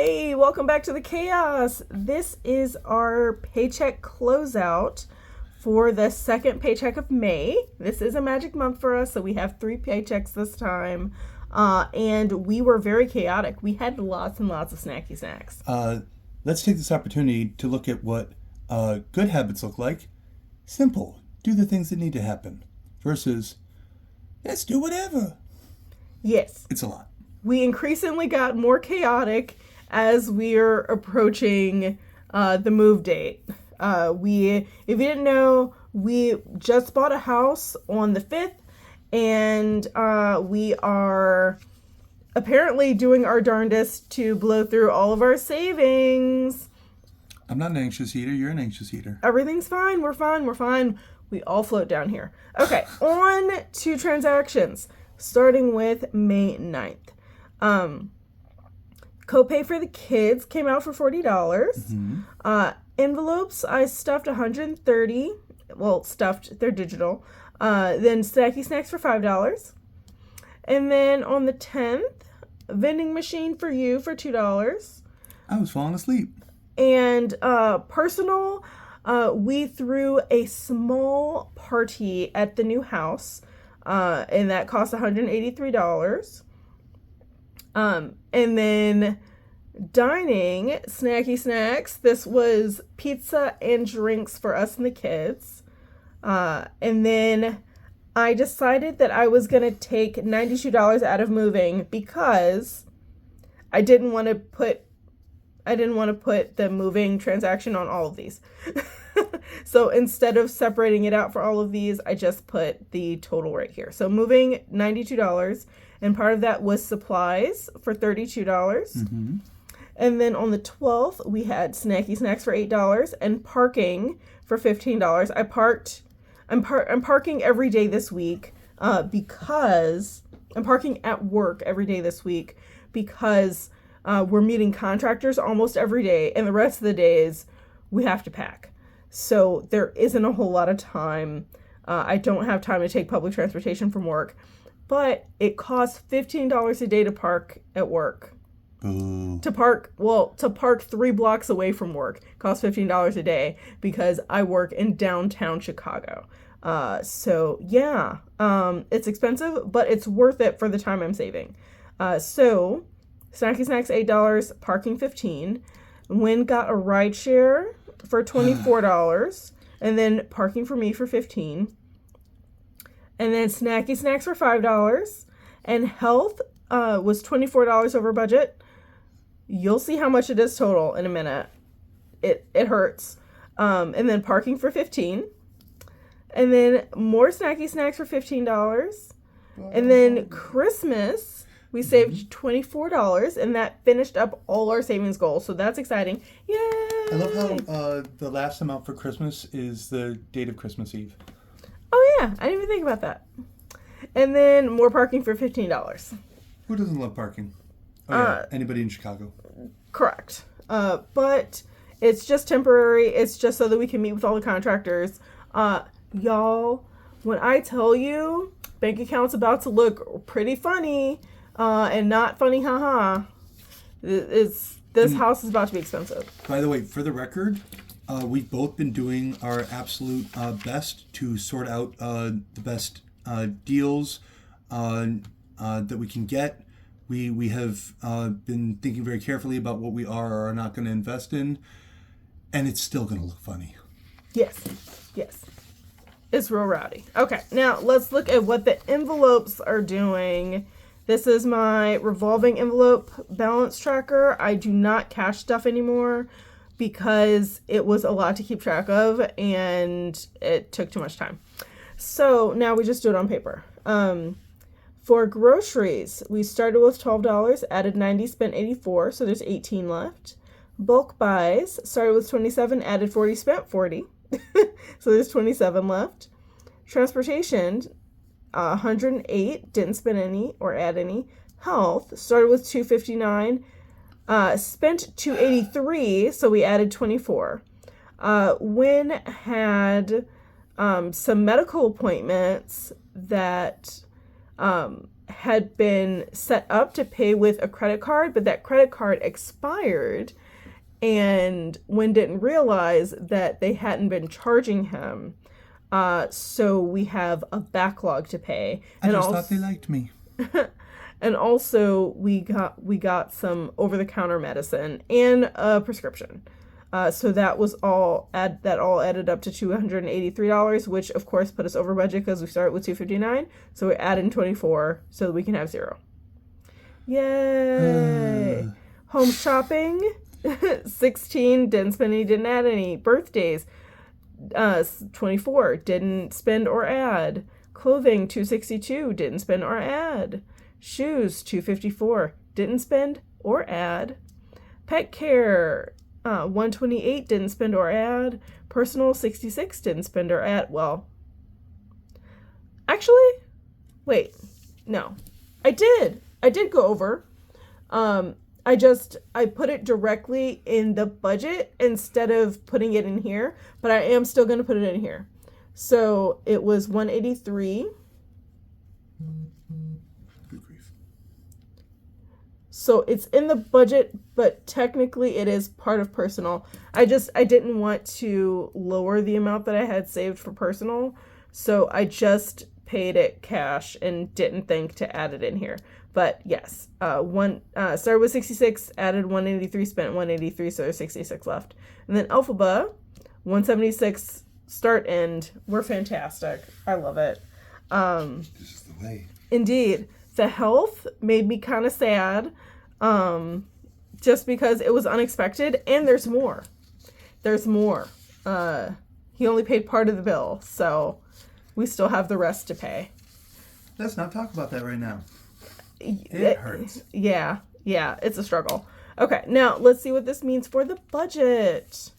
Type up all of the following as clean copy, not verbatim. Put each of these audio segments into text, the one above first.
Hey, welcome back to the chaos. This is our paycheck closeout for the second paycheck of May. This is a magic month for us, so we have 3 paychecks this time. And we were very chaotic. We had lots and lots of snacky snacks. Let's take this opportunity to look at what good habits look like. Simple. Do the things that need to happen. Versus, let's do whatever. Yes. It's a lot. We increasingly got more chaotic as we're approaching the move date. If you didn't know, we just bought a house on the 5th, and we are apparently doing our darndest to blow through all of our savings. I'm not an anxious eater. You're an anxious eater. Everything's fine. We're fine. We all float down here. Okay, on to transactions, starting with May 9th. Copay for the kids came out for $40. Mm-hmm. Envelopes, I stuffed 130. Well, stuffed, they're digital. Then snacky snacks for $5. And then on the 10th, vending machine for you for $2. I was falling asleep. And personal, we threw a small party at the new house, and that cost $183. And then dining, snacky snacks, this was pizza and drinks for us and the kids. And then I decided that I was going to take $92 out of moving because I didn't want to put the moving transaction on all of these. So instead of separating it out for all of these, I just put the total right here. So moving $92, and part of that was supplies for $32. Mm-hmm. And then on the 12th, we had snacky snacks for $8 and parking for $15. I'm parking every day this week because I'm parking at work every day this week because we're meeting contractors almost every day, and the rest of the days we have to pack. So there isn't a whole lot of time. I don't have time to take public transportation from work, but it costs $15 a day to park at work. Ooh. To park 3 blocks away from work costs $15 a day because I work in downtown Chicago. So yeah, it's expensive, but it's worth it for the time I'm saving. So snacky snacks $8, parking $15. Wynn got a ride share for $24, and then parking for me for $15. And then snacky snacks for $5, and health was $24 over budget. You'll see how much it is total in a minute. It hurts. And then parking for $15. And then more snacky snacks for $15. And then Christmas, we saved $24, and that finished up all our savings goals. So that's exciting. Yay! I love how the last amount for Christmas is the date of Christmas Eve. Oh yeah, I didn't even think about that. And then more parking for $15. Who doesn't love parking? Oh yeah, anybody in Chicago. Correct. But it's just temporary. It's just so that we can meet with all the contractors. Y'all, when I tell you bank account's about to look pretty funny, and not funny, haha, this house is about to be expensive. By the way, for the record, we've both been doing our absolute best to sort out the best deals that we can get. We have been thinking very carefully about what we are or are not going to invest in, and it's still going to look funny. Yes. It's real rowdy. Okay, now let's look at what the envelopes are doing. This is my revolving envelope balance tracker. I do not cash stuff anymore because it was a lot to keep track of and it took too much time. So now we just do it on paper. For groceries, we started with $12, added 90, spent 84, so there's 18 left. Bulk buys, started with 27, added 40, spent 40. So there's 27 left. Transportation, 108, didn't spend any or add any. Health, started with 259, spent 283, so we added 24. Wynn had some medical appointments that had been set up to pay with a credit card, but that credit card expired, and Wynn didn't realize that they hadn't been charging him. So we have a backlog to pay. I just thought they liked me. And also we got some over-the-counter medicine and a prescription. So that was all added up to $283, which of course put us over budget because we started with $259. So we added in 24 so that we can have 0. Yay! Home shopping, 16, didn't spend any, didn't add any. Birthdays, 24, didn't spend or add. Clothing, 262, didn't spend or add. Shoes, 254, didn't spend or add. Pet care, 128, didn't spend or add. Personal, 66, didn't spend or add. Well, actually, wait, no, I did go over. I put it directly in the budget instead of putting it in here, but I am still going to put it in here. So it was 183. Good grief. So it's in the budget, but technically it is part of personal. I didn't want to lower the amount that I had saved for personal, so I just paid it cash and didn't think to add it in here. But yes, started with 66, added 183, spent 183, so there's 66 left. And then Alphaba, 176, start, end. We're fantastic. I love it. This is the way. Indeed. The health made me kind of sad, just because it was unexpected, and there's more. There's more. He only paid part of the bill, so we still have the rest to pay. Let's not talk about that right now. It hurts. Yeah, it's a struggle. Okay, now let's see what this means for the budget.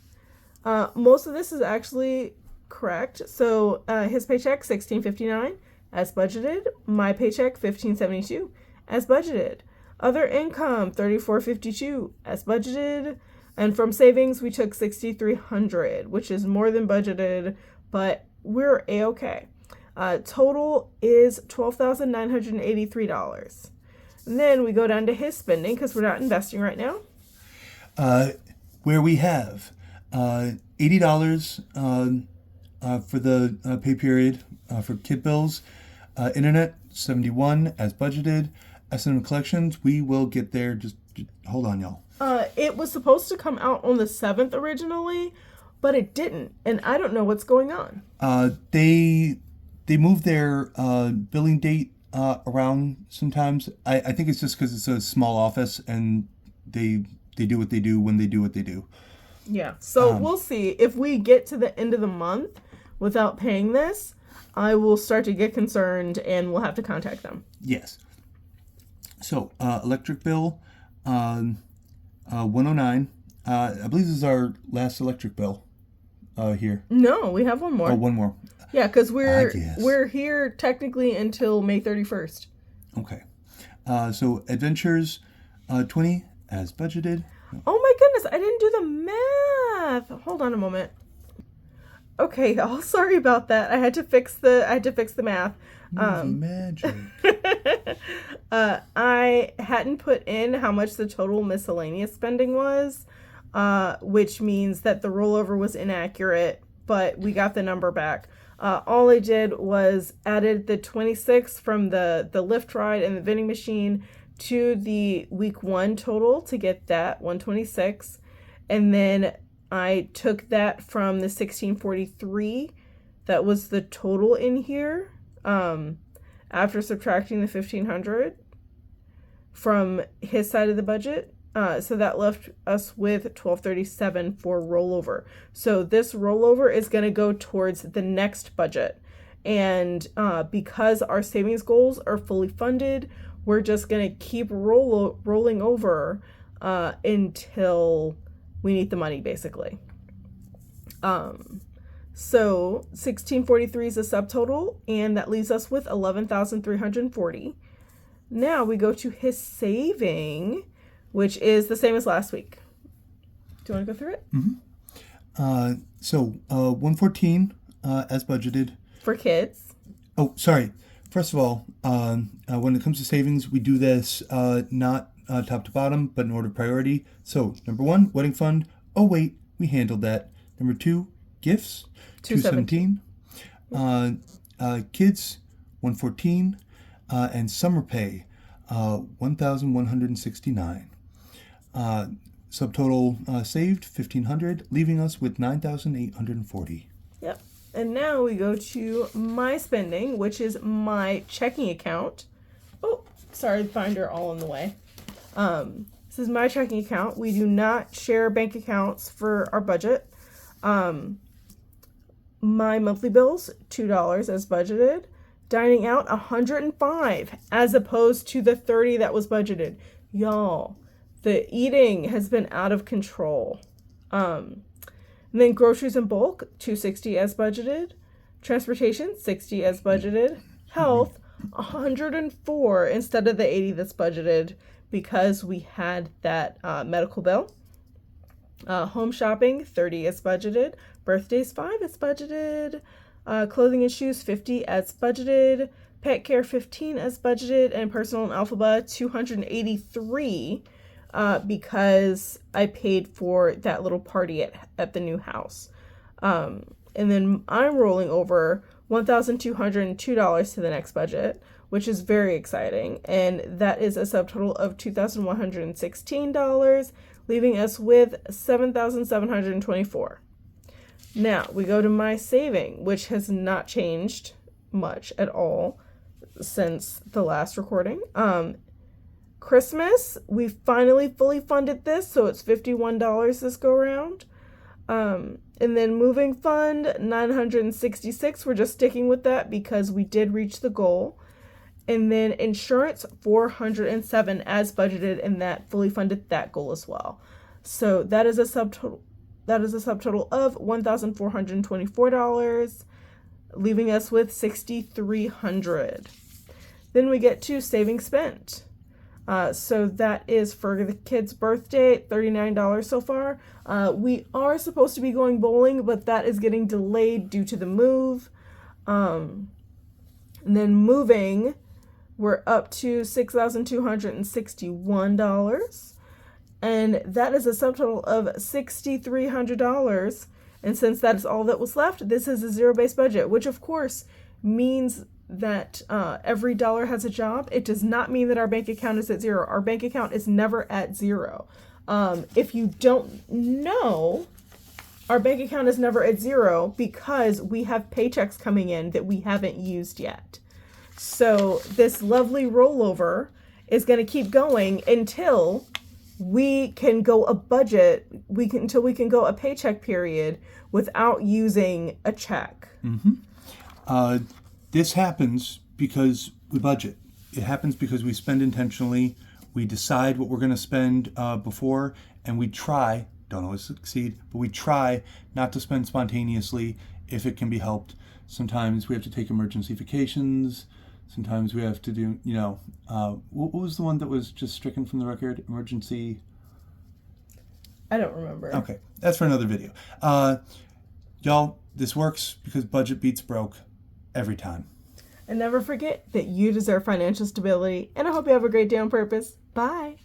Most of this is actually correct. So his paycheck, $1,659 as budgeted. My paycheck, $1,572 as budgeted. Other income, $3,452 as budgeted. And from savings, we took $6,300, which is more than budgeted, but we're A-okay. Total is $12,983. And then we go down to his spending because we're not investing right now. Where we have $80 for the pay period for kid bills, internet $71 as budgeted. S&M collections, we will get there. Just hold on, y'all. It was supposed to come out on the 7th originally, but it didn't, and I don't know what's going on. They move their billing date around sometimes. I think it's just because it's a small office and they do what they do when they do what they do. Yeah, so we'll see. If we get to the end of the month without paying this, I will start to get concerned and we'll have to contact them. Yes. So, electric bill, 109. I believe this is our last electric bill here. No, we have one more. Oh, one more. Yeah, because we're here technically until May 31st. Okay. So adventures, 20 as budgeted. Oh my goodness, I didn't do the math. Hold on a moment. Okay, y'all, sorry about that. I had to fix the math. Magic. I hadn't put in how much the total miscellaneous spending was, which means that the rollover was inaccurate, but we got the number back. All I did was added the 26 from the lift ride and the vending machine to the week 1 total to get that 126. And then I took that from the 1643. That was the total in here. After subtracting the 1,500 from his side of the budget. So that left us with 1,237 for rollover. So this rollover is going to go towards the next budget. And because our savings goals are fully funded, we're just going to keep rolling over until we need the money, basically. So 1643 is a subtotal, and that leaves us with 11,340. Now we go to his saving, which is the same as last week. Do you want to go through it? Mm-hmm. So 114 as budgeted. For kids. Oh, sorry. First of all, when it comes to savings, we do this not top to bottom, but in order of priority. So, number one, wedding fund. Oh, wait, we handled that. Number two, gifts. 217. Kids, 114. And summer pay, 1,169. Subtotal saved, 1,500, leaving us with 9,840. Yep. And now we go to my spending, which is my checking account. Oh, sorry, binder all in the way. This is my checking account. We do not share bank accounts for our budget. My monthly bills, $2 as budgeted. Dining out, $105 as opposed to the $30 that was budgeted. Y'all, the eating has been out of control. And then groceries in bulk, $260 as budgeted. Transportation, $60 as budgeted. Health, $104 instead of the $80 that's budgeted because we had that medical bill. Home shopping, $30 as budgeted. Birthdays, $5 as budgeted. Clothing and shoes, $50 as budgeted. Pet care, $15 as budgeted. And personal and alphabet, $283 because I paid for that little party at the new house. And then I'm rolling over $1,202 to the next budget, which is very exciting. And that is a subtotal of $2,116, leaving us with $7,724. Now we go to my saving, which has not changed much at all since the last recording. Christmas, we finally fully funded this, so it's $51 this go round. And then moving fund, $966. We're just sticking with that because we did reach the goal. And then insurance, $407 as budgeted, and that fully funded that goal as well. So that is a subtotal. That is a subtotal of $1,424, leaving us with $6,300. Then we get to savings spent. So that is for the kid's birthday, $39 so far. We are supposed to be going bowling, but that is getting delayed due to the move. And then moving, we're up to $6,261. And that is a subtotal of $6,300. And since that is all that was left, this is a zero-based budget, which of course means that every dollar has a job. It does not mean that our bank account is at zero. Our bank account is never at zero. If you don't know, our bank account is never at zero because we have paychecks coming in that we haven't used yet. So this lovely rollover is going to keep going until we can go a budget, until we can go a paycheck period without using a check. Mm-hmm. This happens because we budget. It happens because we spend intentionally. We decide what we're going to spend before, and we try, don't always succeed, but we try not to spend spontaneously if it can be helped. Sometimes we have to take emergency vacations. Sometimes we have to do, what was the one that was just stricken from the record? Emergency. I don't remember. Okay, that's for another video. Y'all, this works because budget beats broke every time. And never forget that you deserve financial stability. And I hope you have a great day on purpose. Bye.